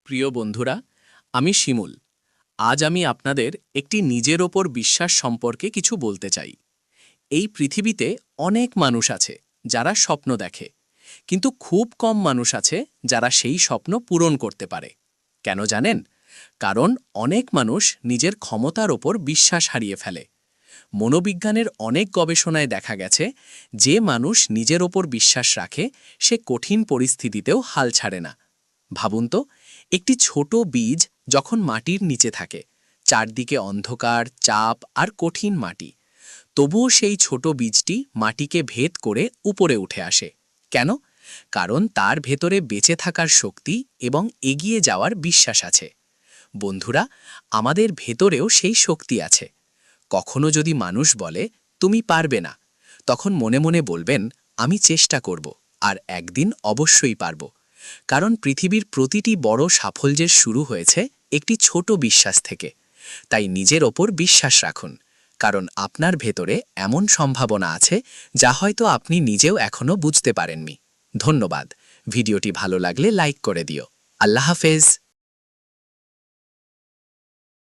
প্রিয় বন্ধুরা, আমি শিমুল। আজ আমি আপনাদের একটি নিজের ওপর বিশ্বাস সম্পর্কে কিছু বলতে চাই। এই পৃথিবীতে অনেক মানুষ আছে যারা স্বপ্ন দেখে, কিন্তু খুব কম মানুষ আছে যারা সেই স্বপ্ন পূরণ করতে পারে। কেন জানেন? কারণ অনেক মানুষ নিজের ক্ষমতার ওপর বিশ্বাস হারিয়ে ফেলে। মনোবিজ্ঞানের অনেক গবেষণায় দেখা গেছে, যে মানুষ নিজের ওপর বিশ্বাস রাখে সে কঠিন পরিস্থিতিতেও হাল ছাড়ে না। ভাবুন তো, একটি ছোট বীজ যখন মাটির নিচে থাকে, চারদিকে অন্ধকার, চাপ আর কঠিন মাটি, তবুও সেই ছোট বীজটি মাটিকে ভেদ করে উপরে উঠে আসে। কেন? কারণ তার ভেতরে বেঁচে থাকার শক্তি এবং এগিয়ে যাওয়ার বিশ্বাস আছে। বন্ধুরা, আমাদের ভেতরেও সেই শক্তি আছে। কখনো যদি মানুষ বলে তুমি পারবে না, তখন মনে মনে বলবেন আমি চেষ্টা করব, আর একদিন অবশ্যই পারব। কারণ পৃথিবীর প্রতিটি বড় সাফল্যের শুরু হয়েছে একটি ছোট বিশ্বাস থেকে। তাই নিজের ওপর বিশ্বাস রাখুন, কারণ আপনার ভেতরে এমন সম্ভাবনা আছে যা হয়তো আপনি নিজেও এখনো বুঝতে পারেননি। ধন্যবাদ। ভিডিওটি ভালো লাগলে লাইক করে দিও। আল্লাহ হাফেজ।